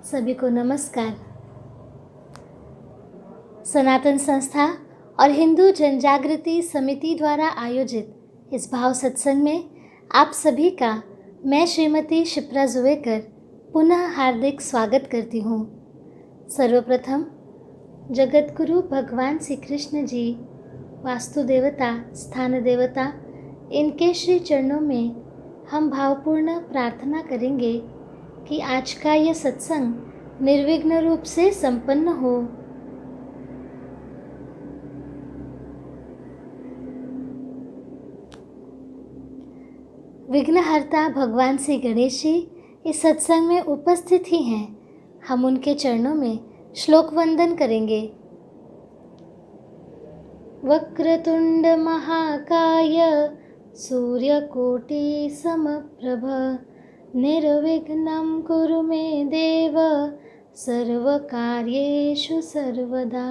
सभी को नमस्कार। सनातन संस्था और हिंदू जनजागृति समिति द्वारा आयोजित इस भाव सत्संग में आप सभी का मैं श्रीमती शिप्रा जुवेकर पुनः हार्दिक स्वागत करती हूँ। सर्वप्रथम जगत गुरु भगवान श्री कृष्ण जी, वास्तु देवता, स्थान देवता, इनके श्री चरणों में हम भावपूर्ण प्रार्थना करेंगे कि आज का यह सत्संग निर्विघ्न रूप से संपन्न हो। विघ्नहर्ता भगवान श्री गणेश जी इस सत्संग में उपस्थित ही हैं। हम उनके चरणों में श्लोक वंदन करेंगे। वक्रतुंड महाकाय सूर्यकोटि समप्रभ निर्विघ्नं कुरु मे देव सर्वकार्येषु सर्वदा।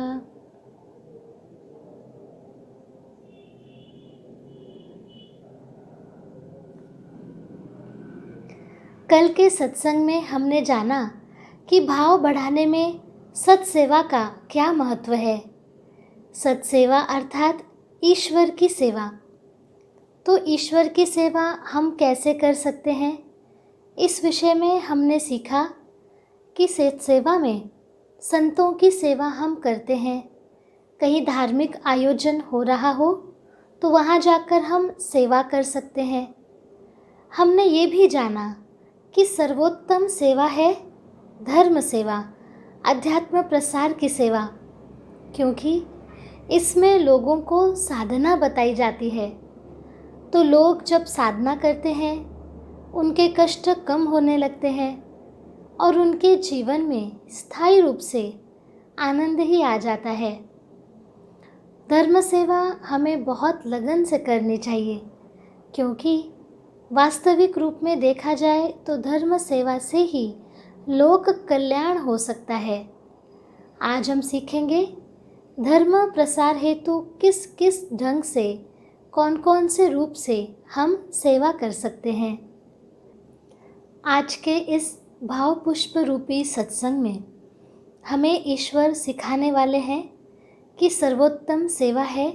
कल के सत्संग में हमने जाना कि भाव बढ़ाने में सत्सेवा का क्या महत्व है। सत्सेवा अर्थात ईश्वर की सेवा। तो ईश्वर की सेवा हम कैसे कर सकते हैं, इस विषय में हमने सीखा कि सत्सेवा में संतों की सेवा हम करते हैं। कहीं धार्मिक आयोजन हो रहा हो तो वहाँ जाकर हम सेवा कर सकते हैं। हमने ये भी जाना कि सर्वोत्तम सेवा है धर्म सेवा, अध्यात्म प्रसार की सेवा, क्योंकि इसमें लोगों को साधना बताई जाती है। तो लोग जब साधना करते हैं उनके कष्ट कम होने लगते हैं और उनके जीवन में स्थायी रूप से आनंद ही आ जाता है। धर्म सेवा हमें बहुत लगन से करनी चाहिए, क्योंकि वास्तविक रूप में देखा जाए तो धर्म सेवा से ही लोक कल्याण हो सकता है। आज हम सीखेंगे धर्म प्रसार हेतु किस किस ढंग से, कौन कौन से रूप से हम सेवा कर सकते हैं। आज के इस भाव पुष्प रूपी सत्संग में हमें ईश्वर सिखाने वाले हैं कि सर्वोत्तम सेवा है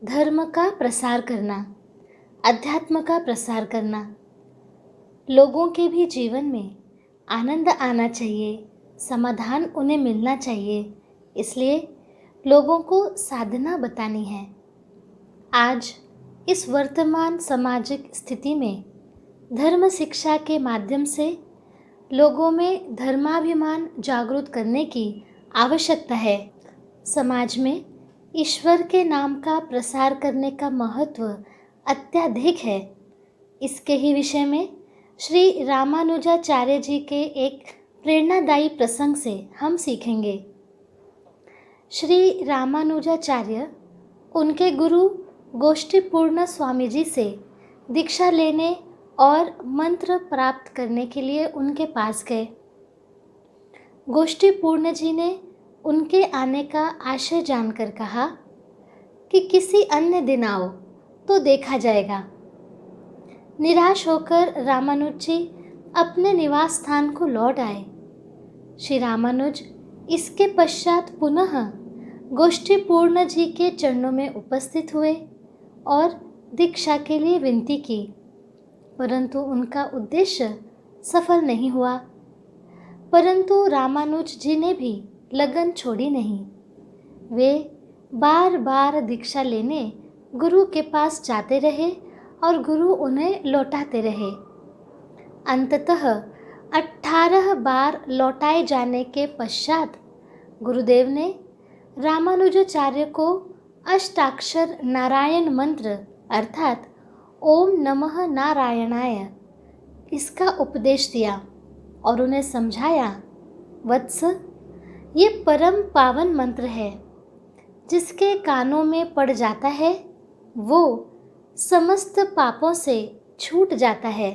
धर्म का प्रसार करना, अध्यात्म का प्रसार करना। लोगों के भी जीवन में आनंद आना चाहिए, समाधान उन्हें मिलना चाहिए, इसलिए लोगों को साधना बतानी है। आज इस वर्तमान सामाजिक स्थिति में धर्म शिक्षा के माध्यम से लोगों में धर्माभिमान जागृत करने की आवश्यकता है। समाज में ईश्वर के नाम का प्रसार करने का महत्व अत्यधिक है। इसके ही विषय में श्री रामानुजाचार्य जी के एक प्रेरणादायी प्रसंग से हम सीखेंगे। श्री रामानुजाचार्य उनके गुरु गोष्ठीपूर्ण स्वामी जी से दीक्षा लेने और मंत्र प्राप्त करने के लिए उनके पास गए। गोष्ठीपूर्ण जी ने उनके आने का आशय जानकर कहा कि किसी अन्य दिन आओ तो देखा जाएगा। निराश होकर रामानुज जी अपने निवास स्थान को लौट आए। श्री रामानुज इसके पश्चात पुनः गोष्ठीपूर्ण जी के चरणों में उपस्थित हुए और दीक्षा के लिए विनती की, परंतु उनका उद्देश्य सफल नहीं हुआ। परंतु रामानुज जी ने भी लगन छोड़ी नहीं। वे बार बार दीक्षा लेने गुरु के पास जाते रहे और गुरु उन्हें लौटाते रहे। अंततः 18 बार लौटाए जाने के पश्चात गुरुदेव ने रामानुजाचार्य को अष्टाक्षर नारायण मंत्र अर्थात ओम नमः नारायणाय इसका उपदेश दिया और उन्हें समझाया, वत्स, ये परम पावन मंत्र है। जिसके कानों में पड़ जाता है वो समस्त पापों से छूट जाता है।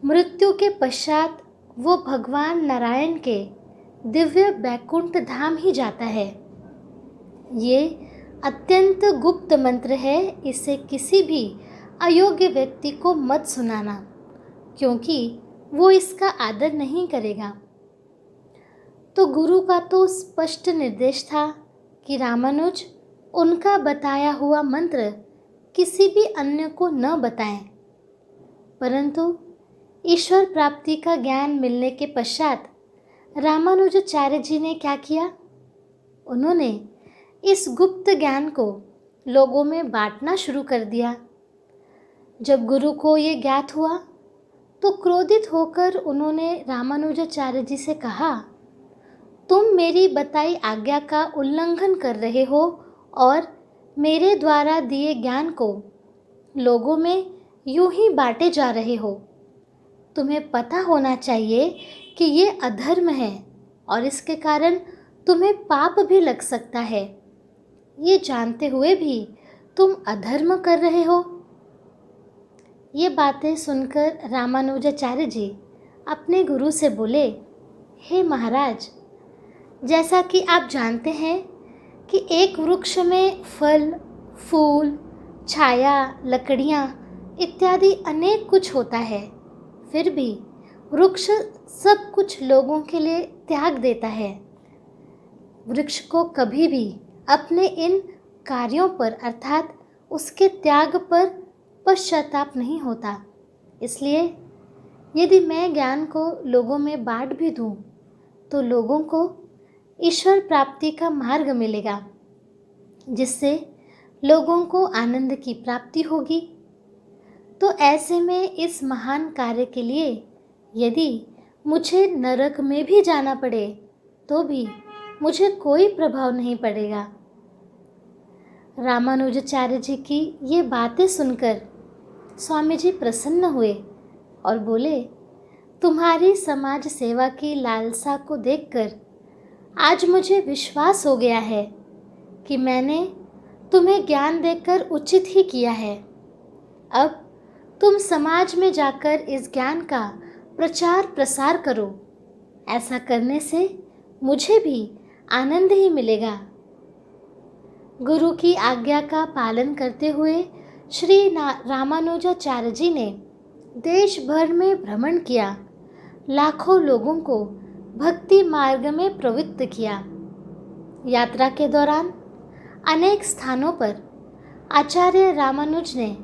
मृत्यु के पश्चात वो भगवान नारायण के दिव्य बैकुंठ धाम ही जाता है। ये अत्यंत गुप्त मंत्र है, इसे किसी भी अयोग्य व्यक्ति को मत सुनाना, क्योंकि वो इसका आदर नहीं करेगा। तो गुरु का तो स्पष्ट निर्देश था कि रामानुज उनका बताया हुआ मंत्र किसी भी अन्य को न बताएं। परंतु ईश्वर प्राप्ति का ज्ञान मिलने के पश्चात रामानुजाचार्य जी ने क्या किया? उन्होंने इस गुप्त ज्ञान को लोगों में बांटना शुरू कर दिया। जब गुरु को ये ज्ञात हुआ तो क्रोधित होकर उन्होंने रामानुजाचार्य जी से कहा, तुम मेरी बताई आज्ञा का उल्लंघन कर रहे हो और मेरे द्वारा दिए ज्ञान को लोगों में यूं ही बांटे जा रहे हो। तुम्हें पता होना चाहिए कि ये अधर्म है और इसके कारण तुम्हें पाप भी लग सकता है। ये जानते हुए भी तुम अधर्म कर रहे हो। ये बातें सुनकर रामानुजाचार्य जी अपने गुरु से बोले, हे महाराज, जैसा कि आप जानते हैं कि एक वृक्ष में फल, फूल, छाया, लकड़ियाँ इत्यादि अनेक कुछ होता है, फिर भी वृक्ष सब कुछ लोगों के लिए त्याग देता है। वृक्ष को कभी भी अपने इन कार्यों पर अर्थात उसके त्याग पर पश्चाताप नहीं होता। इसलिए यदि मैं ज्ञान को लोगों में बांट भी दूं, तो लोगों को ईश्वर प्राप्ति का मार्ग मिलेगा, जिससे लोगों को आनंद की प्राप्ति होगी। तो ऐसे में इस महान कार्य के लिए यदि मुझे नरक में भी जाना पड़े तो भी मुझे कोई प्रभाव नहीं पड़ेगा। रामानुजाचार्य जी की ये बातें सुनकर स्वामी जी प्रसन्न हुए और बोले, तुम्हारी समाज सेवा की लालसा को देखकर आज मुझे विश्वास हो गया है कि मैंने तुम्हें ज्ञान देकर उचित ही किया है। अब तुम समाज में जाकर इस ज्ञान का प्रचार प्रसार करो। ऐसा करने से मुझे भी आनंद ही मिलेगा। गुरु की आज्ञा का पालन करते हुए श्री रामानुजाचार्य जी ने देश भर में भ्रमण किया, लाखों लोगों को भक्ति मार्ग में प्रवृत्त किया। यात्रा के दौरान अनेक स्थानों पर आचार्य रामानुज ने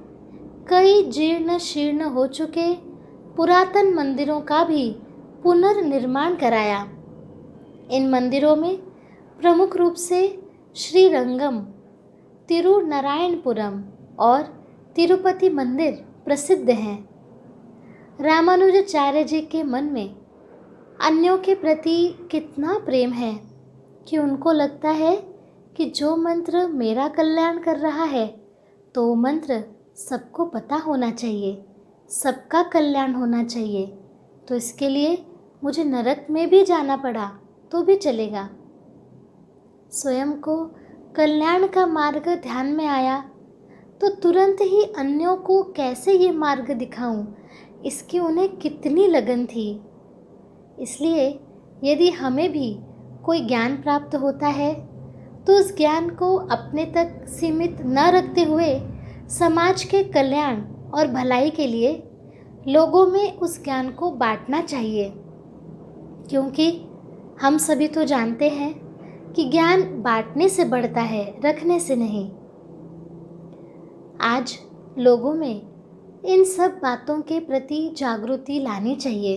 कई जीर्ण शीर्ण हो चुके पुरातन मंदिरों का भी पुनर्निर्माण कराया। इन मंदिरों में प्रमुख रूप से श्रीरंगम, तिरुनारायणपुरम और तिरुपति मंदिर प्रसिद्ध हैं। रामानुजाचार्य जी के मन में अन्यों के प्रति कितना प्रेम है कि उनको लगता है कि जो मंत्र मेरा कल्याण कर रहा है तो वो मंत्र सबको पता होना चाहिए, सबका कल्याण होना चाहिए। तो इसके लिए मुझे नरक में भी जाना पड़ा तो भी चलेगा। स्वयं को कल्याण का मार्ग ध्यान में आया तो तुरंत ही अन्यों को कैसे ये मार्ग दिखाऊं, इसकी उन्हें कितनी लगन थी। इसलिए यदि हमें भी कोई ज्ञान प्राप्त होता है तो उस ज्ञान को अपने तक सीमित न रखते हुए समाज के कल्याण और भलाई के लिए लोगों में उस ज्ञान को बांटना चाहिए, क्योंकि हम सभी तो जानते हैं कि ज्ञान बांटने से बढ़ता है, रखने से नहीं। आज लोगों में इन सब बातों के प्रति जागृति लानी चाहिए।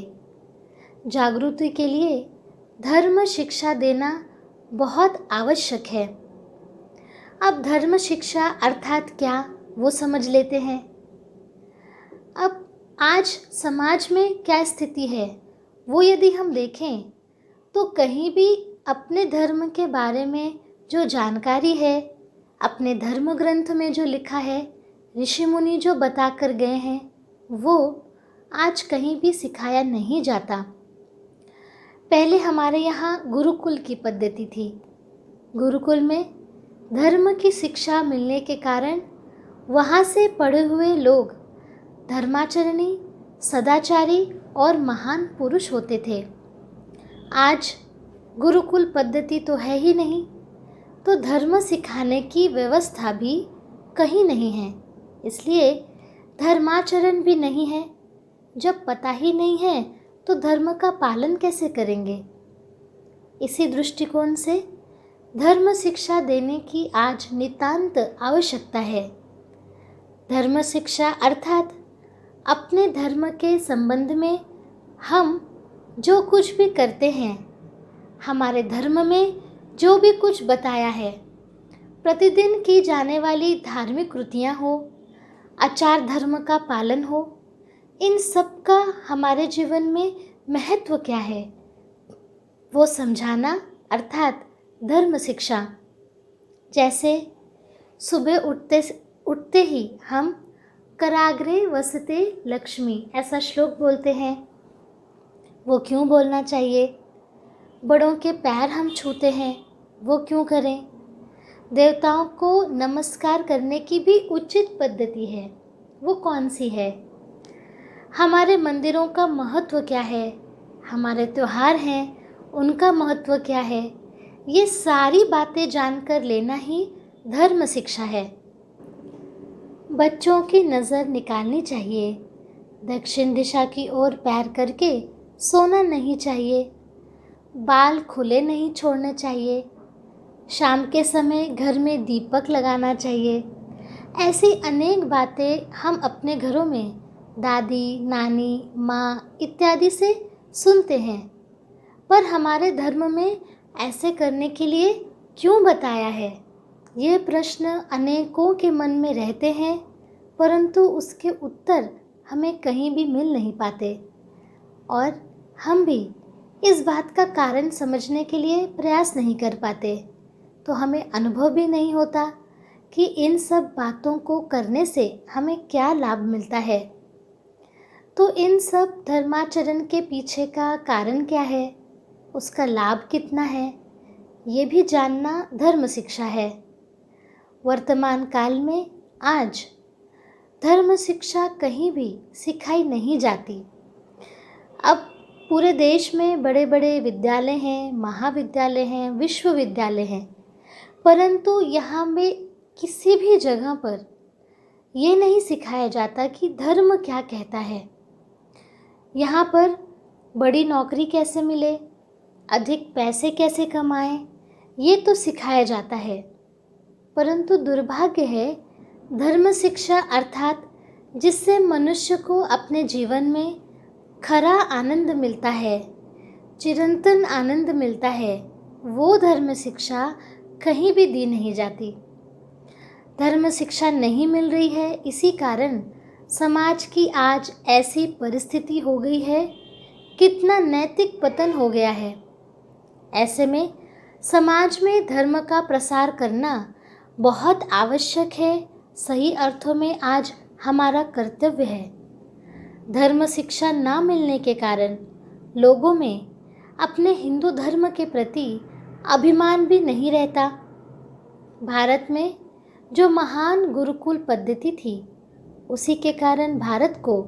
जागृति के लिए धर्म शिक्षा देना बहुत आवश्यक है। अब धर्म शिक्षा अर्थात क्या, वो समझ लेते हैं। अब आज समाज में क्या स्थिति है वो यदि हम देखें तो कहीं भी अपने धर्म के बारे में जो जानकारी है, अपने धर्म ग्रंथ में जो लिखा है, ऋषि मुनि जो बता कर गए हैं, वो आज कहीं भी सिखाया नहीं जाता। पहले हमारे यहाँ गुरुकुल की पद्धति थी। गुरुकुल में धर्म की शिक्षा मिलने के कारण वहाँ से पढ़े हुए लोग धर्माचरणी, सदाचारी और महान पुरुष होते थे। आज गुरुकुल पद्धति तो है ही नहीं, तो धर्म सिखाने की व्यवस्था भी कहीं नहीं है। इसलिए धर्माचरण भी नहीं है। जब पता ही नहीं है तो धर्म का पालन कैसे करेंगे। इसी दृष्टिकोण से धर्म शिक्षा देने की आज नितांत आवश्यकता है। धर्म शिक्षा अर्थात अपने धर्म के संबंध में हम जो कुछ भी करते हैं, हमारे धर्म में जो भी कुछ बताया है, प्रतिदिन की जाने वाली धार्मिक कृतियाँ हो, आचार धर्म का पालन हो, इन सब का हमारे जीवन में महत्व क्या है, वो समझाना अर्थात धर्म शिक्षा। जैसे सुबह उठते ही हम कराग्रे वसते लक्ष्मी ऐसा श्लोक बोलते हैं। वो क्यों बोलना चाहिए? बड़ों के पैर हम छूते हैं, वो क्यों करें? देवताओं को नमस्कार करने की भी उचित पद्धति है, वो कौन सी है? हमारे मंदिरों का महत्व क्या है? हमारे त्योहार हैं, उनका महत्व क्या है? ये सारी बातें जानकर लेना ही धर्म शिक्षा है। बच्चों की नज़र निकालनी चाहिए। दक्षिण दिशा की ओर पैर करके सोना नहीं चाहिए। बाल खुले नहीं छोड़ने चाहिए। शाम के समय घर में दीपक लगाना चाहिए। ऐसी अनेक बातें हम अपने घरों में दादी, नानी, माँ इत्यादि से सुनते हैं। पर हमारे धर्म में ऐसे करने के लिए क्यों बताया है? ये प्रश्न अनेकों के मन में रहते हैं, परंतु उसके उत्तर हमें कहीं भी मिल नहीं पाते और हम भी इस बात का कारण समझने के लिए प्रयास नहीं कर पाते। तो हमें अनुभव भी नहीं होता कि इन सब बातों को करने से हमें क्या लाभ मिलता है। तो इन सब धर्माचरण के पीछे का कारण क्या है, उसका लाभ कितना है, ये भी जानना धर्म शिक्षा है। वर्तमान काल में आज धर्म शिक्षा कहीं भी सिखाई नहीं जाती। अब पूरे देश में बड़े बड़े विद्यालय हैं, महाविद्यालय हैं, विश्वविद्यालय हैं, परंतु यहाँ में किसी भी जगह पर ये नहीं सिखाया जाता कि धर्म क्या कहता है। यहाँ पर बड़ी नौकरी कैसे मिले, अधिक पैसे कैसे कमाएं, ये तो सिखाया जाता है। परंतु दुर्भाग्य है, धर्म शिक्षा अर्थात जिससे मनुष्य को अपने जीवन में खरा आनंद मिलता है, चिरंतन आनंद मिलता है, वो धर्म शिक्षा कहीं भी दी नहीं जाती। धर्म शिक्षा नहीं मिल रही है, इसी कारण समाज की आज ऐसी परिस्थिति हो गई है, कितना नैतिक पतन हो गया है। ऐसे में समाज में धर्म का प्रसार करना बहुत आवश्यक है, सही अर्थों में आज हमारा कर्तव्य है। धर्म शिक्षा ना मिलने के कारण लोगों में अपने हिंदू धर्म के प्रति अभिमान भी नहीं रहता। भारत में जो महान गुरुकुल पद्धति थी, उसी के कारण भारत को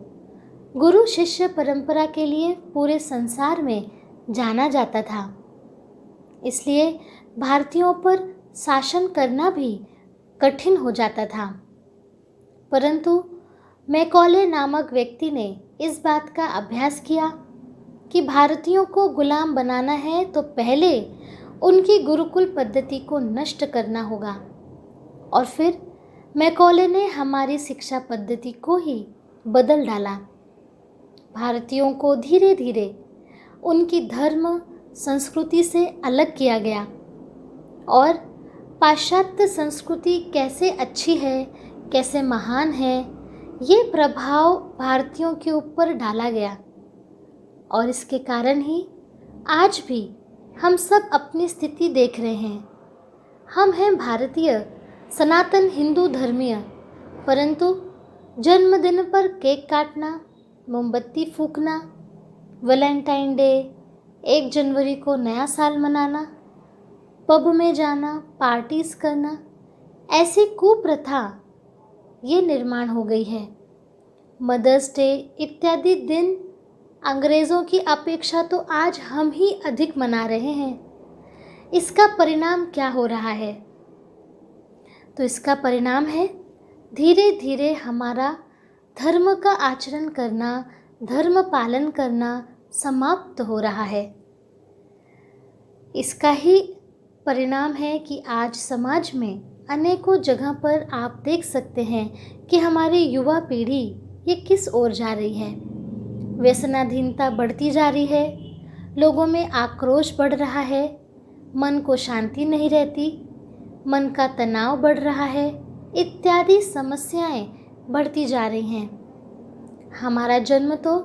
गुरु शिष्य परंपरा के लिए पूरे संसार में जाना जाता था। इसलिए भारतीयों पर शासन करना भी कठिन हो जाता था। परंतु मैकॉले नामक व्यक्ति ने इस बात का अभ्यास किया कि भारतीयों को गुलाम बनाना है तो पहले उनकी गुरुकुल पद्धति को नष्ट करना होगा, और फिर मैकॉले ने हमारी शिक्षा पद्धति को ही बदल डाला। भारतीयों को धीरे धीरे उनकी धर्म संस्कृति से अलग किया गया और पाश्चात्य संस्कृति कैसे अच्छी है, कैसे महान है, ये प्रभाव भारतीयों के ऊपर डाला गया। और इसके कारण ही आज भी हम सब अपनी स्थिति देख रहे हैं। हम हैं भारतीय, सनातन हिंदू धर्मीय, परंतु जन्मदिन पर केक काटना, मोमबत्ती फूंकना, वैलेंटाइन डे, 1 जनवरी को नया साल मनाना, पब में जाना, पार्टीज करना, ऐसी कुप्रथा ये निर्माण हो गई है। मदर्स डे इत्यादि दिन अंग्रेज़ों की अपेक्षा तो आज हम ही अधिक मना रहे हैं। इसका परिणाम क्या हो रहा है? तो इसका परिणाम है धीरे धीरे हमारा धर्म का आचरण करना, धर्म पालन करना समाप्त हो रहा है। इसका ही परिणाम है कि आज समाज में अनेकों जगह पर आप देख सकते हैं कि हमारी युवा पीढ़ी ये किस ओर जा रही है। व्यसनाधीनता बढ़ती जा रही है, लोगों में आक्रोश बढ़ रहा है, मन को शांति नहीं रहती, मन का तनाव बढ़ रहा है, इत्यादि समस्याएं बढ़ती जा रही हैं। हमारा जन्म तो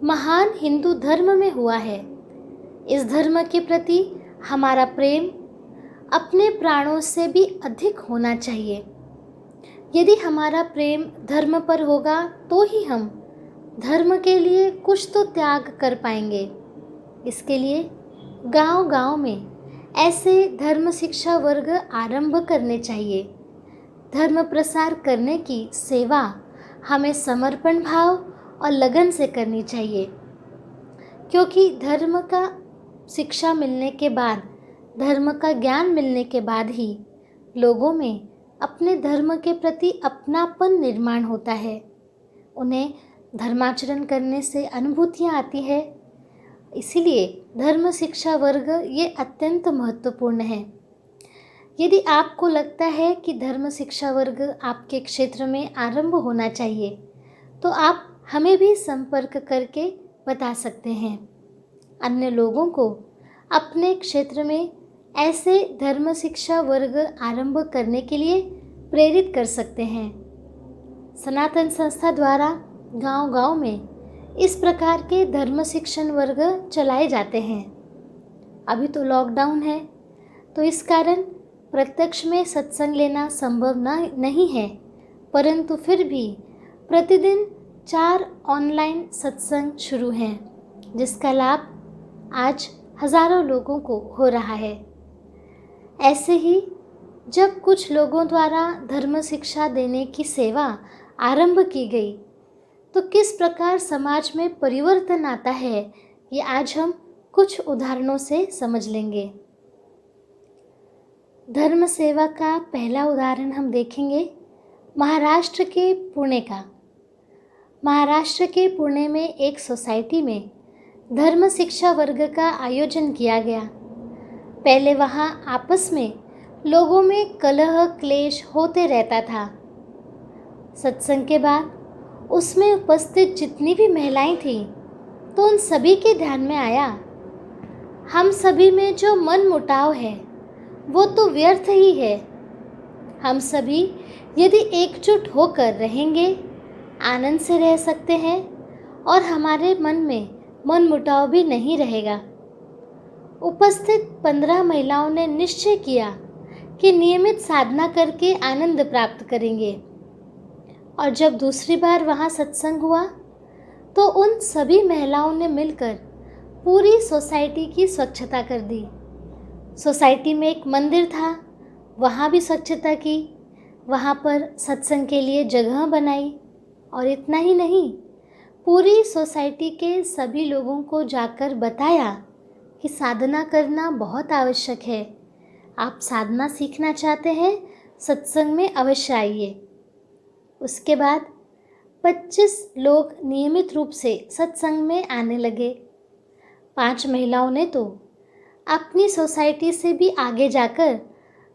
महान हिंदू धर्म में हुआ है। इस धर्म के प्रति हमारा प्रेम अपने प्राणों से भी अधिक होना चाहिए। यदि हमारा प्रेम धर्म पर होगा तो ही हम धर्म के लिए कुछ तो त्याग कर पाएंगे। इसके लिए गांव-गांव में ऐसे धर्म शिक्षा वर्ग आरंभ करने चाहिए। धर्म प्रसार करने की सेवा हमें समर्पण भाव और लगन से करनी चाहिए, क्योंकि धर्म का शिक्षा मिलने के बाद, धर्म का ज्ञान मिलने के बाद ही लोगों में अपने धर्म के प्रति अपनापन निर्माण होता है। उन्हें धर्माचरण करने से अनुभूतियाँ आती है। इसीलिए धर्म शिक्षा वर्ग ये अत्यंत महत्वपूर्ण है। यदि आपको लगता है कि धर्म शिक्षा वर्ग आपके क्षेत्र में आरंभ होना चाहिए, तो आप हमें भी संपर्क करके बता सकते हैं। अन्य लोगों को अपने क्षेत्र में ऐसे धर्म शिक्षा वर्ग आरंभ करने के लिए प्रेरित कर सकते हैं। सनातन संस्था द्वारा गांव-गांव में इस प्रकार के धर्म शिक्षण वर्ग चलाए जाते हैं। अभी तो लॉकडाउन है, तो इस कारण प्रत्यक्ष में सत्संग लेना संभव नहीं है, परंतु फिर भी प्रतिदिन 4 ऑनलाइन सत्संग शुरू हैं, जिसका लाभ आज हजारों लोगों को हो रहा है। ऐसे ही जब कुछ लोगों द्वारा धर्म शिक्षा देने की सेवा आरंभ की गई, तो किस प्रकार समाज में परिवर्तन आता है, ये आज हम कुछ उदाहरणों से समझ लेंगे। धर्म सेवा का पहला उदाहरण हम देखेंगे महाराष्ट्र के पुणे का। महाराष्ट्र के पुणे में एक सोसाइटी में धर्म शिक्षा वर्ग का आयोजन किया गया। पहले वहाँ आपस में लोगों में कलह क्लेश होते रहता था। सत्संग के बाद उसमें उपस्थित जितनी भी महिलाएं थीं, तो उन सभी के ध्यान में आया, हम सभी में जो मन मुटाव है वो तो व्यर्थ ही है। हम सभी यदि एकजुट होकर रहेंगे, आनंद से रह सकते हैं और हमारे मन में मन मुटाव भी नहीं रहेगा। उपस्थित 15 महिलाओं ने निश्चय किया कि नियमित साधना करके आनंद प्राप्त करेंगे। और जब दूसरी बार वहाँ सत्संग हुआ, तो उन सभी महिलाओं ने मिलकर पूरी सोसाइटी की स्वच्छता कर दी। सोसाइटी में एक मंदिर था, वहाँ भी स्वच्छता की, वहाँ पर सत्संग के लिए जगह बनाई। और इतना ही नहीं, पूरी सोसाइटी के सभी लोगों को जाकर बताया कि साधना करना बहुत आवश्यक है। आप साधना सीखना चाहते हैं, सत्संग में अवश्य आइए। उसके बाद 25 लोग नियमित रूप से सत्संग में आने लगे। 5 महिलाओं ने तो अपनी सोसाइटी से भी आगे जाकर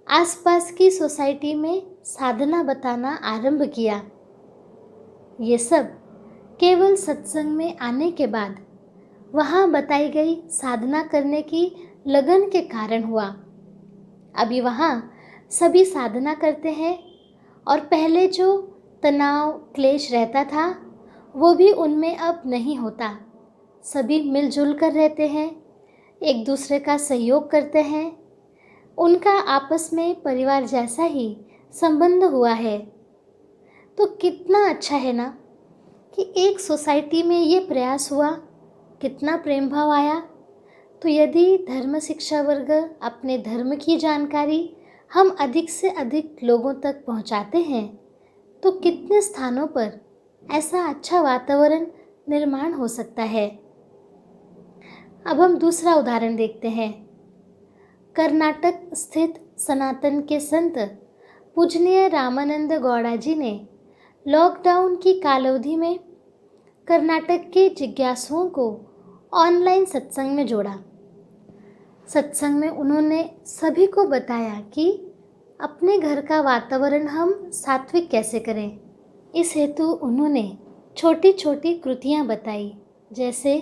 आसपास की सोसाइटी में साधना बताना आरंभ किया। ये सब केवल सत्संग में आने के बाद वहाँ बताई गई साधना करने की लगन के कारण हुआ। अभी वहाँ सभी साधना करते हैं और पहले जो तनाव क्लेश रहता था वो भी उनमें अब नहीं होता। सभी मिलजुल कर रहते हैं, एक दूसरे का सहयोग करते हैं। उनका आपस में परिवार जैसा ही संबंध हुआ है। तो कितना अच्छा है ना कि एक सोसाइटी में ये प्रयास हुआ, कितना प्रेम भाव आया। तो यदि धर्म शिक्षा वर्ग अपने धर्म की जानकारी हम अधिक से अधिक लोगों तक पहुंचाते हैं, तो कितने स्थानों पर ऐसा अच्छा वातावरण निर्माण हो सकता है। अब हम दूसरा उदाहरण देखते हैं। कर्नाटक स्थित सनातन के संत पूजनीय रामानंद गौड़ा जी ने लॉकडाउन की कालावधि में कर्नाटक के जिज्ञासुओं को ऑनलाइन सत्संग में जोड़ा। सत्संग में उन्होंने सभी को बताया कि अपने घर का वातावरण हम सात्विक कैसे करें। इस हेतु उन्होंने छोटी छोटी कृतियाँ बताई, जैसे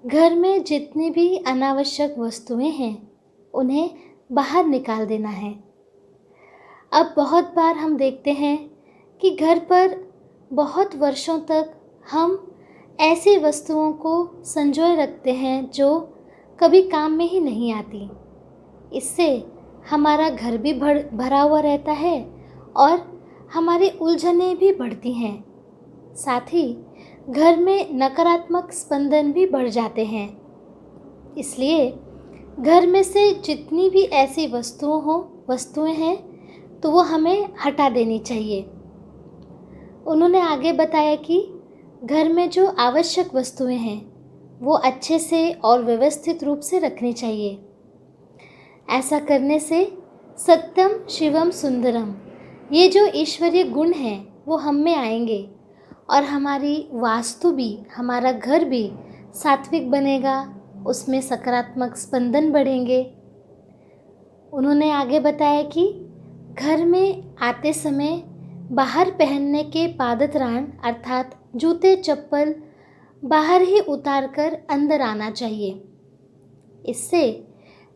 घर में जितनी भी अनावश्यक वस्तुएं हैं उन्हें बाहर निकाल देना है। अब बहुत बार हम देखते हैं कि घर पर बहुत वर्षों तक हम ऐसी वस्तुओं को संजोए रखते हैं जो कभी काम में ही नहीं आती। इससे हमारा घर भी भरा हुआ रहता है और हमारी उलझनें भी बढ़ती हैं। साथ ही घर में नकारात्मक स्पंदन भी बढ़ जाते हैं। इसलिए घर में से जितनी भी ऐसी वस्तुएं हैं तो वो हमें हटा देनी चाहिए। उन्होंने आगे बताया कि घर में जो आवश्यक वस्तुएं हैं वो अच्छे से और व्यवस्थित रूप से रखनी चाहिए। ऐसा करने से सत्यम शिवम सुंदरम, ये जो ईश्वरीय गुण हैं वो हम में आएंगे और हमारी वास्तु भी, हमारा घर भी सात्विक बनेगा, उसमें सकारात्मक स्पंदन बढ़ेंगे। उन्होंने आगे बताया कि घर में आते समय बाहर पहनने के पादत्राण अर्थात जूते चप्पल बाहर ही उतार कर अंदर आना चाहिए। इससे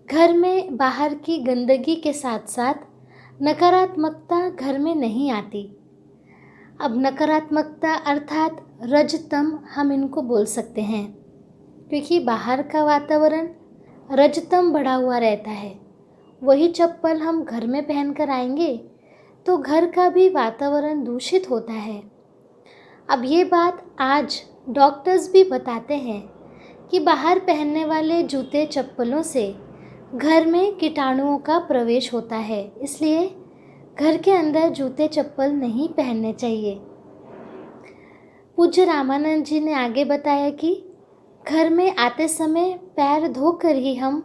घर में बाहर की गंदगी के साथ साथ नकारात्मकता घर में नहीं आती। अब नकारात्मकता अर्थात रजतम हम इनको बोल सकते हैं, क्योंकि बाहर का वातावरण रजतम बढ़ा हुआ रहता है। वही चप्पल हम घर में पहन कर आएंगे तो घर का भी वातावरण दूषित होता है। अब ये बात आज डॉक्टर्स भी बताते हैं कि बाहर पहनने वाले जूते चप्पलों से घर में कीटाणुओं का प्रवेश होता है, इसलिए घर के अंदर जूते चप्पल नहीं पहनने चाहिए। पूज्य रामानंद जी ने आगे बताया कि घर में आते समय पैर धोकर ही हम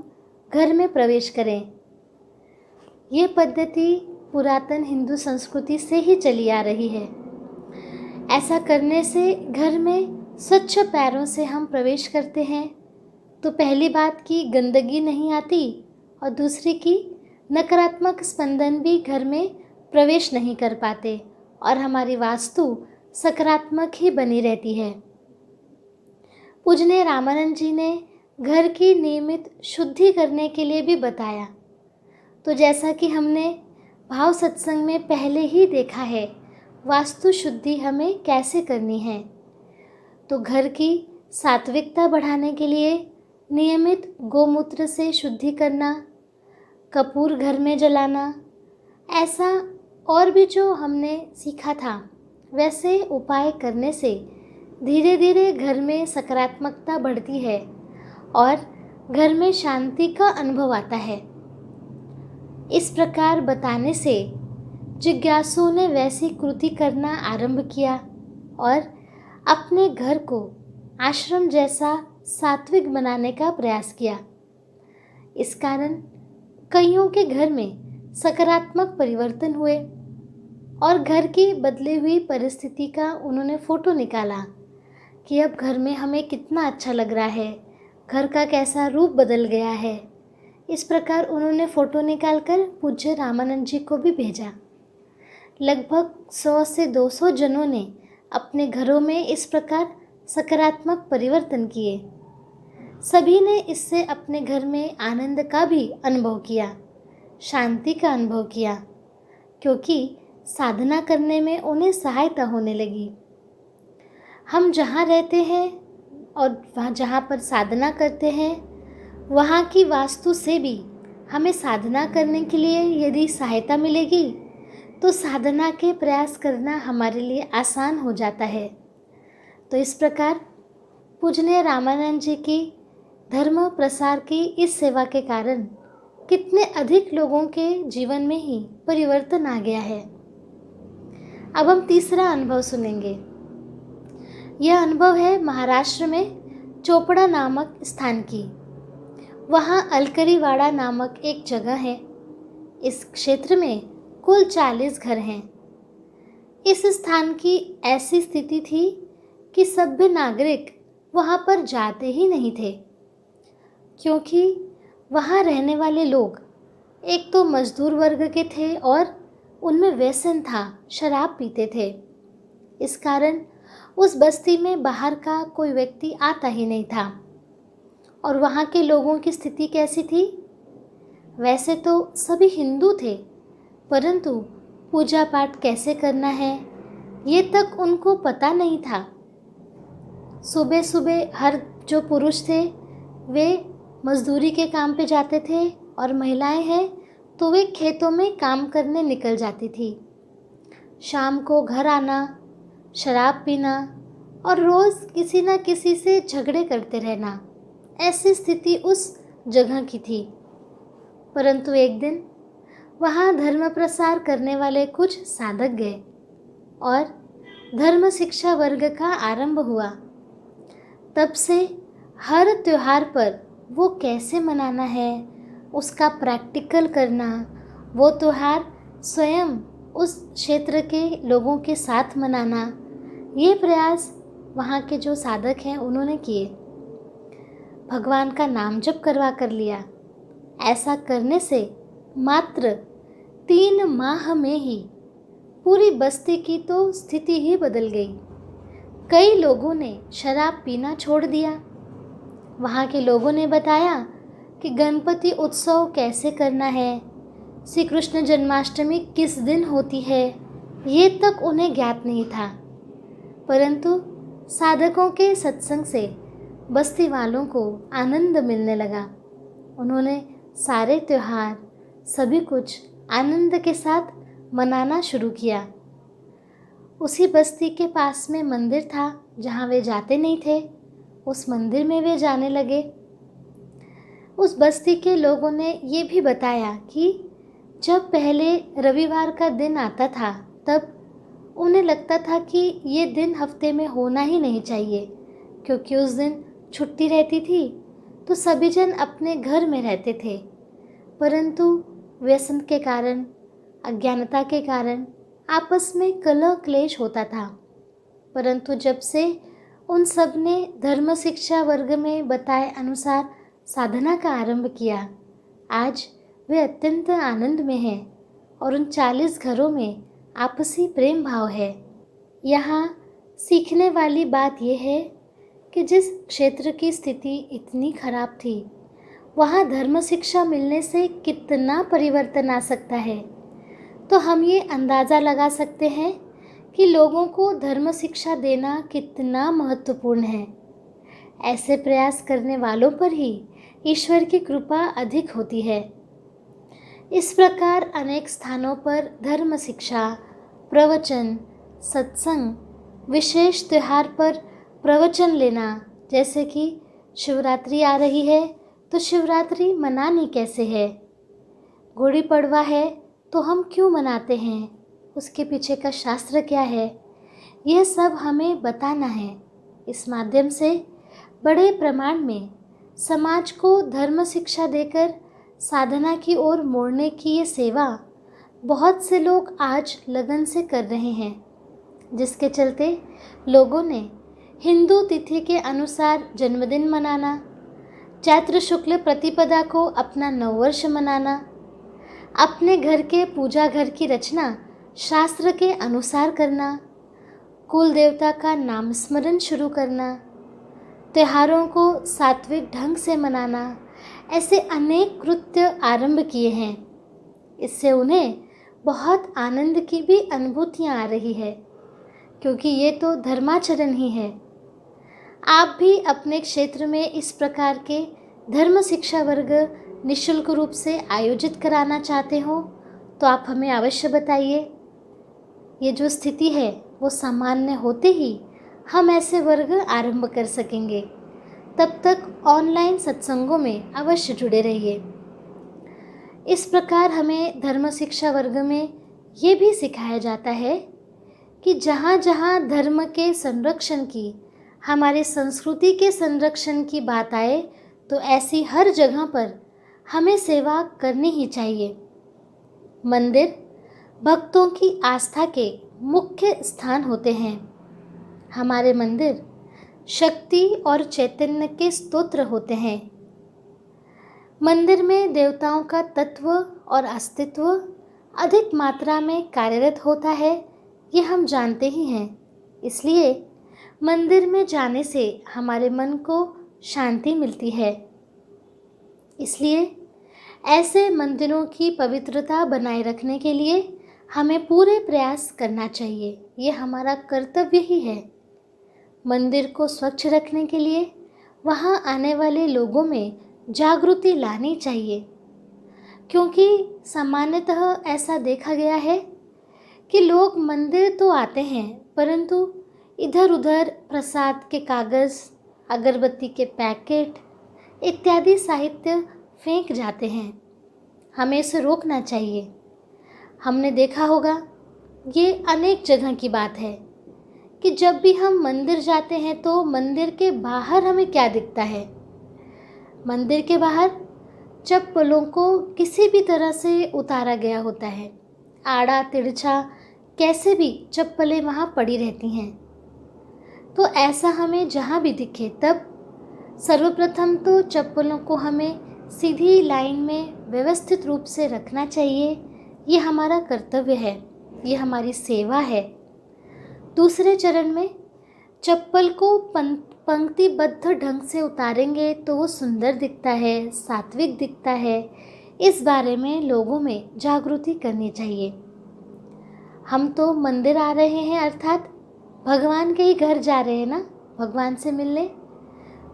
घर में प्रवेश करें। ये पद्धति पुरातन हिंदू संस्कृति से ही चली आ रही है। ऐसा करने से घर में स्वच्छ पैरों से हम प्रवेश करते हैं तो पहली बात की गंदगी नहीं आती और दूसरी की नकारात्मक स्पंदन भी घर में प्रवेश नहीं कर पाते और हमारी वास्तु सकारात्मक ही बनी रहती है। पूज्य रामानंद जी ने घर की नियमित शुद्धि करने के लिए भी बताया। तो जैसा कि हमने भाव सत्संग में पहले ही देखा है, वास्तु शुद्धि हमें कैसे करनी है। तो घर की सात्विकता बढ़ाने के लिए नियमित गोमूत्र से शुद्धि करना, कपूर घर में जलाना, ऐसा और भी जो हमने सीखा था वैसे उपाय करने से धीरे धीरे घर में सकारात्मकता बढ़ती है और घर में शांति का अनुभव आता है। इस प्रकार बताने से जिज्ञासुओं ने वैसी कृति करना आरंभ किया और अपने घर को आश्रम जैसा सात्विक बनाने का प्रयास किया। इस कारण कईयों के घर में सकारात्मक परिवर्तन हुए और घर की बदली हुई परिस्थिति का उन्होंने फ़ोटो निकाला कि अब घर में हमें कितना अच्छा लग रहा है, घर का कैसा रूप बदल गया है। इस प्रकार उन्होंने फ़ोटो निकालकर पूज्य रामानंद जी को भी भेजा। लगभग 100 से 200 जनों ने अपने घरों में इस प्रकार सकारात्मक परिवर्तन किए। सभी ने इससे अपने घर में आनंद का भी अनुभव किया, शांति का अनुभव किया, क्योंकि साधना करने में उन्हें सहायता होने लगी। हम जहाँ रहते हैं और वहाँ जहाँ पर साधना करते हैं वहाँ की वास्तु से भी हमें साधना करने के लिए यदि सहायता मिलेगी तो साधना के प्रयास करना हमारे लिए आसान हो जाता है। तो इस प्रकार पूज्य रामानंद जी की धर्म प्रसार की इस सेवा के कारण कितने अधिक लोगों के जीवन में ही परिवर्तन आ गया है। अब हम तीसरा अनुभव सुनेंगे। यह अनुभव है महाराष्ट्र में चोपड़ा नामक स्थान की। वहाँ अलकरीवाड़ा नामक एक जगह है। इस क्षेत्र में कुल 40 घर हैं। इस स्थान की ऐसी स्थिति थी कि सभ्य नागरिक वहाँ पर जाते ही नहीं थे, क्योंकि वहाँ रहने वाले लोग एक तो मजदूर वर्ग के थे और उनमें व्यसन था, शराब पीते थे। इस कारण उस बस्ती में बाहर का कोई व्यक्ति आता ही नहीं था। और वहाँ के लोगों की स्थिति कैसी थी? वैसे तो सभी हिंदू थे, परंतु पूजा पाठ कैसे करना है ये तक उनको पता नहीं था। सुबह सुबह हर जो पुरुष थे वे मजदूरी के काम पे जाते थे और महिलाएं हैं तो वे खेतों में काम करने निकल जाती थी। शाम को घर आना, शराब पीना और रोज़ किसी न किसी से झगड़े करते रहना, ऐसी स्थिति उस जगह की थी। परंतु एक दिन वहाँ धर्म प्रसार करने वाले कुछ साधक गए और धर्म शिक्षा वर्ग का आरंभ हुआ। तब से हर त्योहार पर वो कैसे मनाना है उसका प्रैक्टिकल करना, वो त्योहार स्वयं उस क्षेत्र के लोगों के साथ मनाना, ये प्रयास वहाँ के जो साधक हैं उन्होंने किए। भगवान का नाम जप करवा कर लिया। ऐसा करने से मात्र 3 माह में ही पूरी बस्ती की तो स्थिति ही बदल गई। कई लोगों ने शराब पीना छोड़ दिया। वहाँ के लोगों ने बताया कि गणपति उत्सव कैसे करना है, श्री कृष्ण जन्माष्टमी किस दिन होती है, ये तक उन्हें ज्ञात नहीं था। परंतु साधकों के सत्संग से बस्ती वालों को आनंद मिलने लगा। उन्होंने सारे त्योहार, सभी कुछ आनंद के साथ मनाना शुरू किया। उसी बस्ती के पास में मंदिर था जहाँ वे जाते नहीं थे, उस मंदिर में वे जाने लगे। उस बस्ती के लोगों ने ये भी बताया कि जब पहले रविवार का दिन आता था तब उन्हें लगता था कि ये दिन हफ्ते में होना ही नहीं चाहिए, क्योंकि उस दिन छुट्टी रहती थी तो सभी जन अपने घर में रहते थे। परंतु व्यसन के कारण, अज्ञानता के कारण आपस में कलह क्लेश होता था। परंतु जब से उन सब ने धर्म शिक्षा वर्ग में बताए अनुसार साधना का आरंभ किया, आज वे अत्यंत आनंद में हैं और उन 40 घरों में आपसी प्रेम भाव है। यहाँ सीखने वाली बात यह है कि जिस क्षेत्र की स्थिति इतनी खराब थी, वहाँ धर्म शिक्षा मिलने से कितना परिवर्तन आ सकता है। तो हम ये अंदाज़ा लगा सकते हैं कि लोगों को धर्म शिक्षा देना कितना महत्वपूर्ण है। ऐसे प्रयास करने वालों पर ही ईश्वर की कृपा अधिक होती है। इस प्रकार अनेक स्थानों पर धर्म शिक्षा, प्रवचन, सत्संग, विशेष त्योहार पर प्रवचन लेना, जैसे कि शिवरात्रि आ रही है तो शिवरात्रि मनानी कैसे है, गुड़ी पड़वा है तो हम क्यों मनाते हैं, उसके पीछे का शास्त्र क्या है, यह सब हमें बताना है। इस माध्यम से बड़े प्रमाण में समाज को धर्म शिक्षा देकर साधना की ओर मोड़ने की ये सेवा बहुत से लोग आज लगन से कर रहे हैं, जिसके चलते लोगों ने हिंदू तिथि के अनुसार जन्मदिन मनाना, चैत्र शुक्ल प्रतिपदा को अपना नववर्ष मनाना, अपने घर के पूजा घर की रचना शास्त्र के अनुसार करना, कुल देवता का नाम स्मरण शुरू करना, त्योहारों को सात्विक ढंग से मनाना, ऐसे अनेक कृत्य आरंभ किए हैं। इससे उन्हें बहुत आनंद की भी अनुभूतियाँ आ रही है, क्योंकि ये तो धर्माचरण ही है। आप भी अपने क्षेत्र में इस प्रकार के धर्म शिक्षा वर्ग निःशुल्क रूप से आयोजित कराना चाहते हो तो आप हमें अवश्य बताइए। ये जो स्थिति है वो सामान्य होते ही हम ऐसे वर्ग आरंभ कर सकेंगे। तब तक ऑनलाइन सत्संगों में अवश्य जुड़े रहिए। इस प्रकार हमें धर्म शिक्षा वर्ग में ये भी सिखाया जाता है कि जहाँ जहाँ धर्म के संरक्षण की, हमारे संस्कृति के संरक्षण की बात आए तो ऐसी हर जगह पर हमें सेवा करनी ही चाहिए। मंदिर भक्तों की आस्था के मुख्य स्थान होते हैं। हमारे मंदिर शक्ति और चैतन्य के स्तोत्र होते हैं। मंदिर में देवताओं का तत्व और अस्तित्व अधिक मात्रा में कार्यरत होता है, ये हम जानते ही हैं। इसलिए मंदिर में जाने से हमारे मन को शांति मिलती है। इसलिए ऐसे मंदिरों की पवित्रता बनाए रखने के लिए हमें पूरे प्रयास करना चाहिए। ये हमारा कर्तव्य ही है। मंदिर को स्वच्छ रखने के लिए वहाँ आने वाले लोगों में जागृति लानी चाहिए, क्योंकि सामान्यतः ऐसा देखा गया है कि लोग मंदिर तो आते हैं परंतु इधर उधर प्रसाद के कागज़, अगरबत्ती के पैकेट इत्यादि साहित्य फेंक जाते हैं। हमें इसे रोकना चाहिए। हमने देखा होगा, ये अनेक जगह की बात है कि जब भी हम मंदिर जाते हैं तो मंदिर के बाहर हमें क्या दिखता है। मंदिर के बाहर चप्पलों को किसी भी तरह से उतारा गया होता है। आड़ा तिरछा कैसे भी चप्पलें वहाँ पड़ी रहती हैं। तो ऐसा हमें जहाँ भी दिखे तब सर्वप्रथम तो चप्पलों को हमें सीधी लाइन में व्यवस्थित रूप से रखना चाहिए। ये हमारा कर्तव्य है, ये हमारी सेवा है। दूसरे चरण में चप्पल को पंक्तिबद्ध ढंग से उतारेंगे तो वो सुंदर दिखता है, सात्विक दिखता है। इस बारे में लोगों में जागृति करनी चाहिए। हम तो मंदिर आ रहे हैं, अर्थात भगवान के ही घर जा रहे हैं ना, भगवान से मिलने।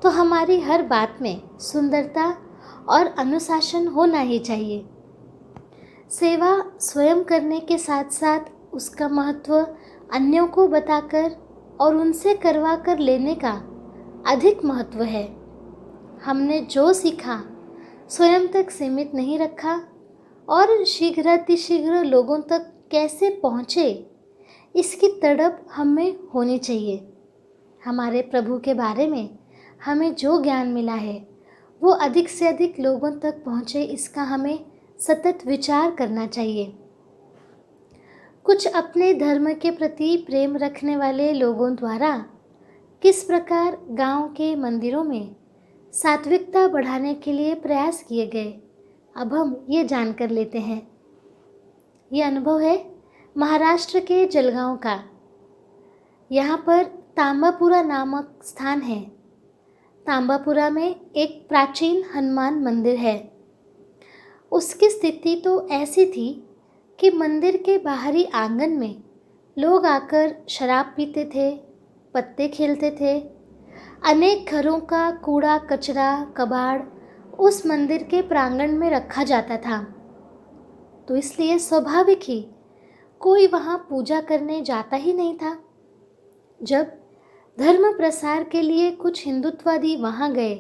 तो हमारी हर बात में सुंदरता और अनुशासन होना ही चाहिए। सेवा स्वयं करने के साथ साथ उसका महत्व अन्यों को बताकर और उनसे करवा कर लेने का अधिक महत्व है। हमने जो सीखा स्वयं तक सीमित नहीं रखा और शीघ्रातिशीघ्र लोगों तक कैसे पहुँचे, इसकी तड़प हमें होनी चाहिए। हमारे प्रभु के बारे में हमें जो ज्ञान मिला है वो अधिक से अधिक लोगों तक पहुँचे, इसका हमें सतत विचार करना चाहिए। कुछ अपने धर्म के प्रति प्रेम रखने वाले लोगों द्वारा किस प्रकार गांव के मंदिरों में सात्विकता बढ़ाने के लिए प्रयास किए गए, अब हम ये जानकर लेते हैं। ये अनुभव है महाराष्ट्र के जलगांव का। यहाँ पर तांबापुरा नामक स्थान है। तांबापुरा में एक प्राचीन हनुमान मंदिर है। उसकी स्थिति तो ऐसी थी कि मंदिर के बाहरी आंगन में लोग आकर शराब पीते थे, पत्ते खेलते थे। अनेक घरों का कूड़ा कचरा कबाड़ उस मंदिर के प्रांगण में रखा जाता था। तो इसलिए स्वाभाविक ही कोई वहाँ पूजा करने जाता ही नहीं था। जब धर्म प्रसार के लिए कुछ हिंदुत्ववादी वहाँ गए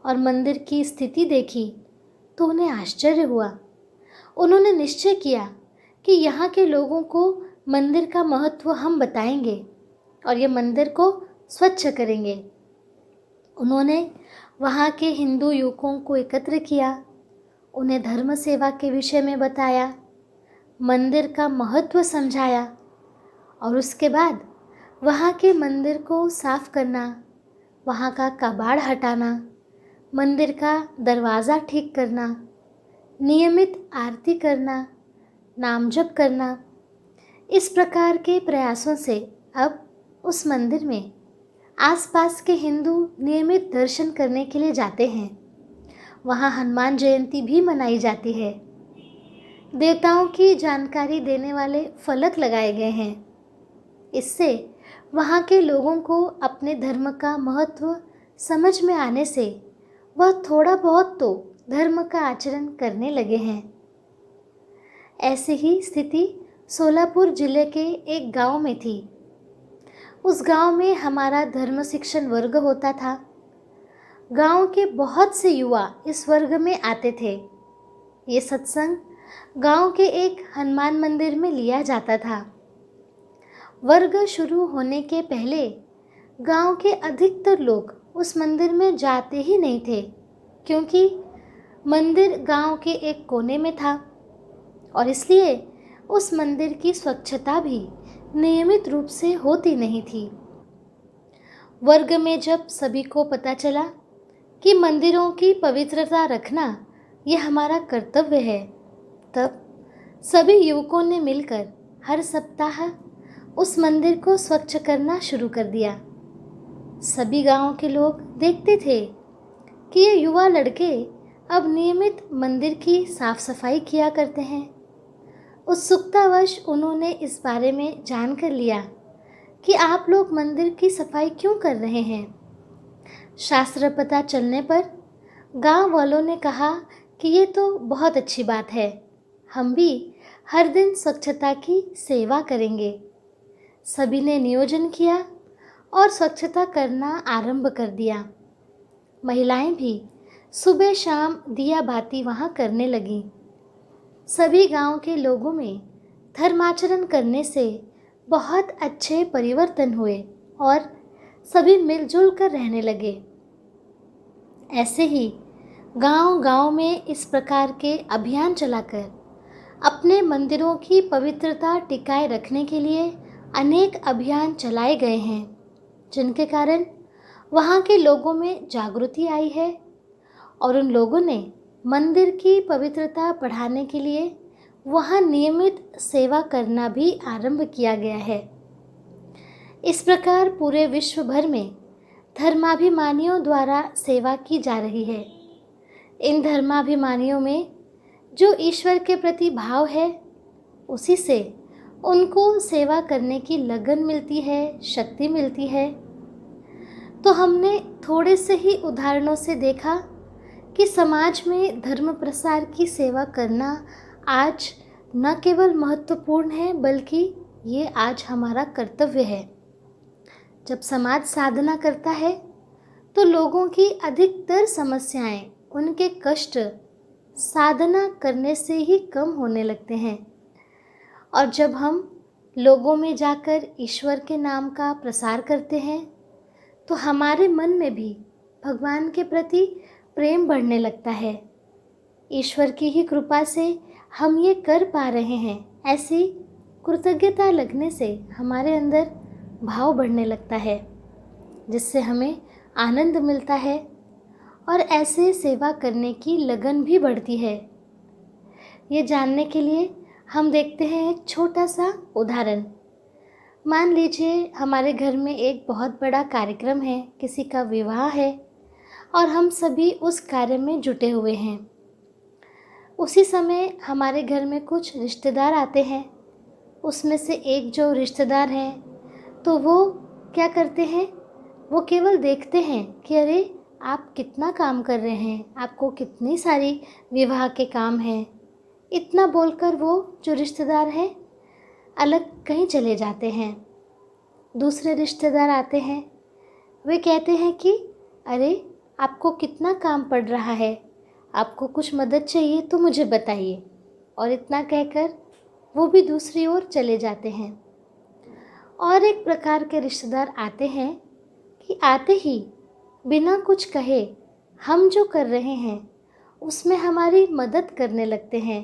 और मंदिर की स्थिति देखी तो उन्हें आश्चर्य हुआ। उन्होंने निश्चय किया कि यहाँ के लोगों को मंदिर का महत्व हम बताएंगे और ये मंदिर को स्वच्छ करेंगे। उन्होंने वहाँ के हिंदू युवकों को एकत्र किया, उन्हें धर्म सेवा के विषय में बताया, मंदिर का महत्व समझाया और उसके बाद वहाँ के मंदिर को साफ करना, वहाँ का कबाड़ हटाना, मंदिर का दरवाज़ा ठीक करना, नियमित आरती करना, नाम जप करना, इस प्रकार के प्रयासों से अब उस मंदिर में आसपास के हिंदू नियमित दर्शन करने के लिए जाते हैं। वहाँ हनुमान जयंती भी मनाई जाती है। देवताओं की जानकारी देने वाले फलक लगाए गए हैं। इससे वहाँ के लोगों को अपने धर्म का महत्व समझ में आने से वह थोड़ा बहुत तो धर्म का आचरण करने लगे हैं। ऐसी ही स्थिति सोलापुर जिले के एक गांव में थी। उस गांव में हमारा धर्म शिक्षण वर्ग होता था। गांव के बहुत से युवा इस वर्ग में आते थे। ये सत्संग गांव के एक हनुमान मंदिर में लिया जाता था। वर्ग शुरू होने के पहले गांव के अधिकतर लोग उस मंदिर में जाते ही नहीं थे, क्योंकि मंदिर गांव के एक कोने में था और इसलिए उस मंदिर की स्वच्छता भी नियमित रूप से होती नहीं थी। वर्ग में जब सभी को पता चला कि मंदिरों की पवित्रता रखना ये हमारा कर्तव्य है। तब सभी युवकों ने मिलकर हर सप्ताह उस मंदिर को स्वच्छ करना शुरू कर दिया। सभी गांव के लोग देखते थे कि ये युवा लड़के अब नियमित मंदिर की साफ सफाई किया करते हैं। उत्सुकतावश उन्होंने इस बारे में जान कर लिया कि आप लोग मंदिर की सफाई क्यों कर रहे हैं। शास्त्र पता चलने पर गांव वालों ने कहा कि ये तो बहुत अच्छी बात है, हम भी हर दिन स्वच्छता की सेवा करेंगे। सभी ने नियोजन किया और स्वच्छता करना आरंभ कर दिया। महिलाएं भी सुबह शाम दिया बाती वहाँ करने लगीं। सभी गांव के लोगों में धर्माचरण करने से बहुत अच्छे परिवर्तन हुए और सभी मिलजुल कर रहने लगे। ऐसे ही गांव-गांव में इस प्रकार के अभियान चलाकर अपने मंदिरों की पवित्रता टिकाए रखने के लिए अनेक अभियान चलाए गए हैं, जिनके कारण वहाँ के लोगों में जागृति आई है और उन लोगों ने मंदिर की पवित्रता बढ़ाने के लिए वहाँ नियमित सेवा करना भी आरंभ किया गया है। इस प्रकार पूरे विश्व भर में धर्माभिमानियों द्वारा सेवा की जा रही है। इन धर्माभिमानियों में जो ईश्वर के प्रति भाव है, उसी से उनको सेवा करने की लगन मिलती है, शक्ति मिलती है। तो हमने थोड़े से ही उदाहरणों से देखा कि समाज में धर्म प्रसार की सेवा करना आज न केवल महत्वपूर्ण है, बल्कि ये आज हमारा कर्तव्य है। जब समाज साधना करता है तो लोगों की अधिकतर समस्याएं, उनके कष्ट साधना करने से ही कम होने लगते हैं। और जब हम लोगों में जाकर ईश्वर के नाम का प्रसार करते हैं तो हमारे मन में भी भगवान के प्रति प्रेम बढ़ने लगता है। ईश्वर की ही कृपा से हम ये कर पा रहे हैं, ऐसी कृतज्ञता लगने से हमारे अंदर भाव बढ़ने लगता है, जिससे हमें आनंद मिलता है और ऐसे सेवा करने की लगन भी बढ़ती है। ये जानने के लिए हम देखते हैं एक छोटा सा उदाहरण। मान लीजिए हमारे घर में एक बहुत बड़ा कार्यक्रम है, किसी का विवाह है और हम सभी उस कार्य में जुटे हुए हैं। उसी समय हमारे घर में कुछ रिश्तेदार आते हैं। उसमें से एक जो रिश्तेदार हैं तो वो क्या करते हैं, वो केवल देखते हैं कि अरे आप कितना काम कर रहे हैं, आपको कितनी सारी विवाह के काम हैं। इतना बोलकर वो जो रिश्तेदार हैं अलग कहीं चले जाते हैं। दूसरे रिश्तेदार आते हैं, वे कहते हैं कि अरे आपको कितना काम पड़ रहा है, आपको कुछ मदद चाहिए तो मुझे बताइए। और इतना कहकर वो भी दूसरी ओर चले जाते हैं। और एक प्रकार के रिश्तेदार आते हैं कि आते ही बिना कुछ कहे हम जो कर रहे हैं उसमें हमारी मदद करने लगते हैं।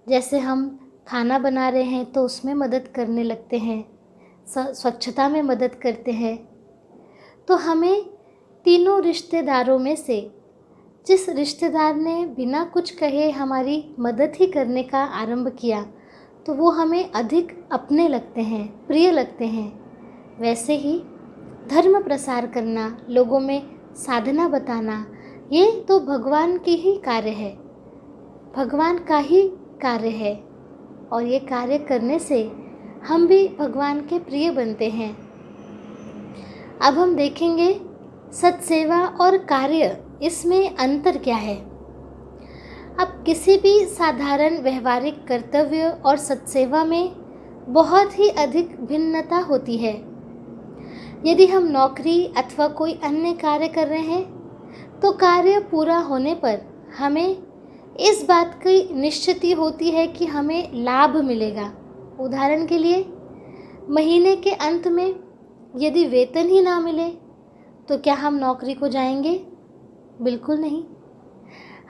जैसे हम खाना बना रहे हैं तो उसमें मदद करने लगते हैं, स्वच्छता में मदद करते हैं। तो हमें तीनों रिश्तेदारों में से जिस रिश्तेदार ने बिना कुछ कहे हमारी मदद ही करने का आरंभ किया, तो वो हमें अधिक अपने लगते हैं, प्रिय लगते हैं। वैसे ही धर्म प्रसार करना, लोगों में साधना बताना, ये तो भगवान की ही कार्य है, भगवान का ही कार्य है। और ये कार्य करने से हम भी भगवान के प्रिय बनते हैं। अब हम देखेंगे सत्सेवा और कार्य, इसमें अंतर क्या है। अब किसी भी साधारण व्यवहारिक कर्तव्य और सत्सेवा में बहुत ही अधिक भिन्नता होती है। यदि हम नौकरी अथवा कोई अन्य कार्य कर रहे हैं तो कार्य पूरा होने पर हमें इस बात की निश्चिती होती है कि हमें लाभ मिलेगा। उदाहरण के लिए महीने के अंत में यदि वेतन ही ना मिले तो क्या हम नौकरी को जाएंगे? बिल्कुल नहीं।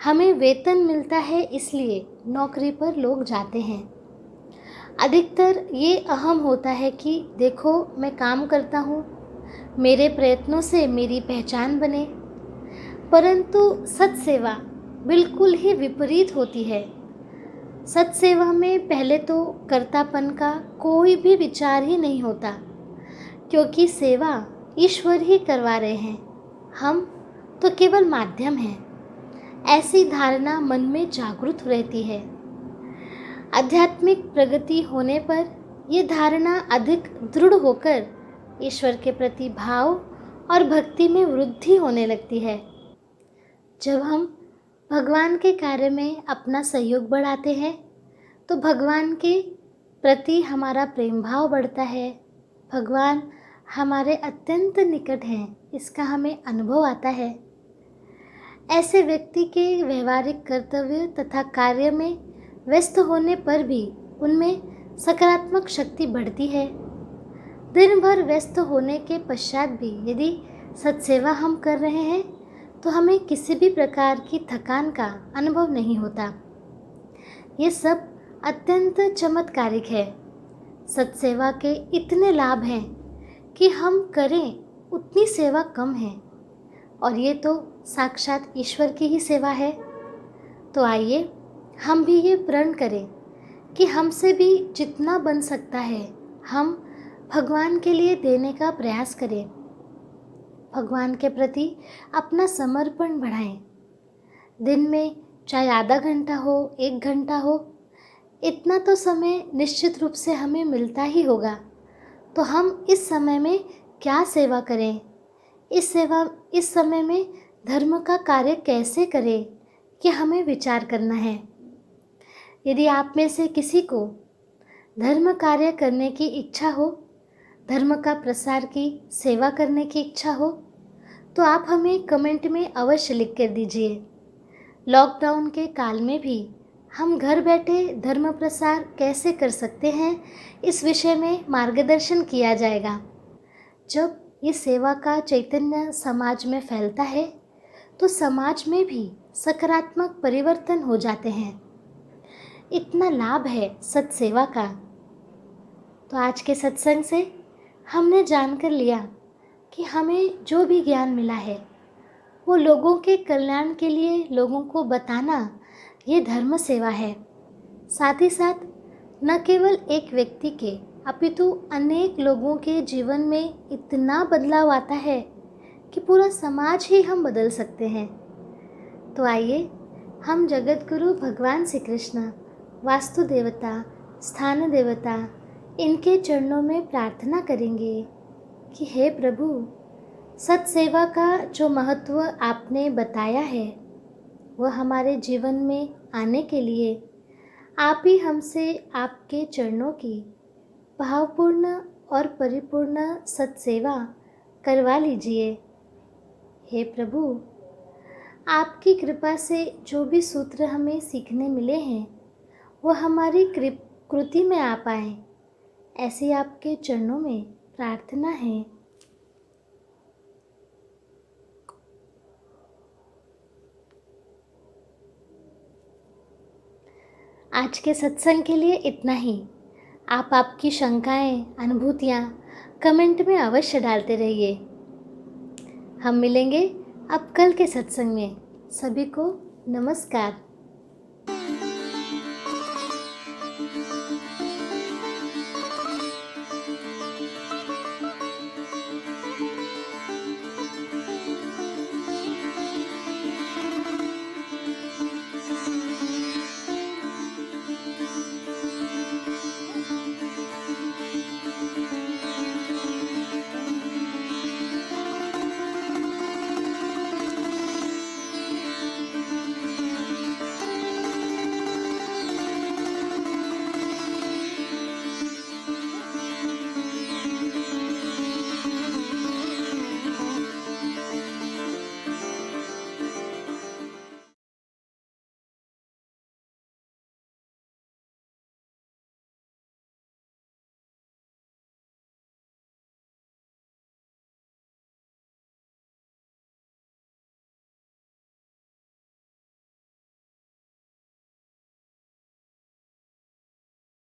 हमें वेतन मिलता है इसलिए नौकरी पर लोग जाते हैं। अधिकतर ये अहम होता है कि देखो मैं काम करता हूँ, मेरे प्रयत्नों से मेरी पहचान बने। परंतु सत्सेवा बिल्कुल ही विपरीत होती है। सत्सेवा में पहले तो कर्तापन का कोई भी विचार ही नहीं होता, क्योंकि सेवा ईश्वर ही करवा रहे हैं, हम तो केवल माध्यम हैं। ऐसी धारणा मन में जागृत रहती है। आध्यात्मिक प्रगति होने पर ये धारणा अधिक दृढ़ होकर ईश्वर के प्रति भाव और भक्ति में वृद्धि होने लगती है। जब हम भगवान के कार्य में अपना सहयोग बढ़ाते हैं तो भगवान के प्रति हमारा प्रेम भाव बढ़ता है। भगवान हमारे अत्यंत निकट हैं, इसका हमें अनुभव आता है। ऐसे व्यक्ति के व्यवहारिक कर्तव्य तथा कार्य में व्यस्त होने पर भी उनमें सकारात्मक शक्ति बढ़ती है। दिन भर व्यस्त होने के पश्चात भी यदि सत्सेवा हम कर रहे हैं तो हमें किसी भी प्रकार की थकान का अनुभव नहीं होता। ये सब अत्यंत चमत्कारिक है। सत्सेवा के इतने लाभ हैं कि हम करें उतनी सेवा कम है, और ये तो साक्षात ईश्वर की ही सेवा है। तो आइए हम भी ये प्रण करें कि हमसे भी जितना बन सकता है हम भगवान के लिए देने का प्रयास करें। भगवान के प्रति अपना समर्पण बढ़ाएं। दिन में चाहे आधा घंटा हो, 1 घंटा हो, इतना तो समय निश्चित रूप से हमें मिलता ही होगा। तो हम इस समय में क्या सेवा करें, इस समय में धर्म का कार्य कैसे करें, ये हमें विचार करना है। यदि आप में से किसी को धर्म कार्य करने की इच्छा हो, धर्म का प्रसार की सेवा करने की इच्छा हो, तो आप हमें कमेंट में अवश्य लिख कर दीजिए। लॉकडाउन के काल में भी हम घर बैठे धर्म प्रसार कैसे कर सकते हैं, इस विषय में मार्गदर्शन किया जाएगा। जब ये सेवा का चैतन्य समाज में फैलता है तो समाज में भी सकारात्मक परिवर्तन हो जाते हैं। इतना लाभ है सत्सेवा का। तो आज के सत्संग से हमने जानकर लिया कि हमें जो भी ज्ञान मिला है वो लोगों के कल्याण के लिए लोगों को बताना, ये धर्म सेवा है। साथ ही साथ न केवल एक व्यक्ति के अपितु अनेक लोगों के जीवन में इतना बदलाव आता है कि पूरा समाज ही हम बदल सकते हैं। तो आइए हम जगत गुरु भगवान श्री कृष्ण, वास्तु देवता, स्थान देवता, इनके चरणों में प्रार्थना करेंगे कि हे प्रभु, सत्सेवा का जो महत्व आपने बताया है वह हमारे जीवन में आने के लिए आप ही हमसे आपके चरणों की भावपूर्ण और परिपूर्ण सत्सेवा करवा लीजिए। हे प्रभु, आपकी कृपा से जो भी सूत्र हमें सीखने मिले हैं वह हमारी कृति में आ पाए, ऐसी आपके चरणों में प्रार्थना है। आज के सत्संग के लिए इतना ही। आप आपकी शंकाएं, अनुभूतियाँ कमेंट में अवश्य डालते रहिए। हम मिलेंगे अब कल के सत्संग में। सभी को नमस्कार।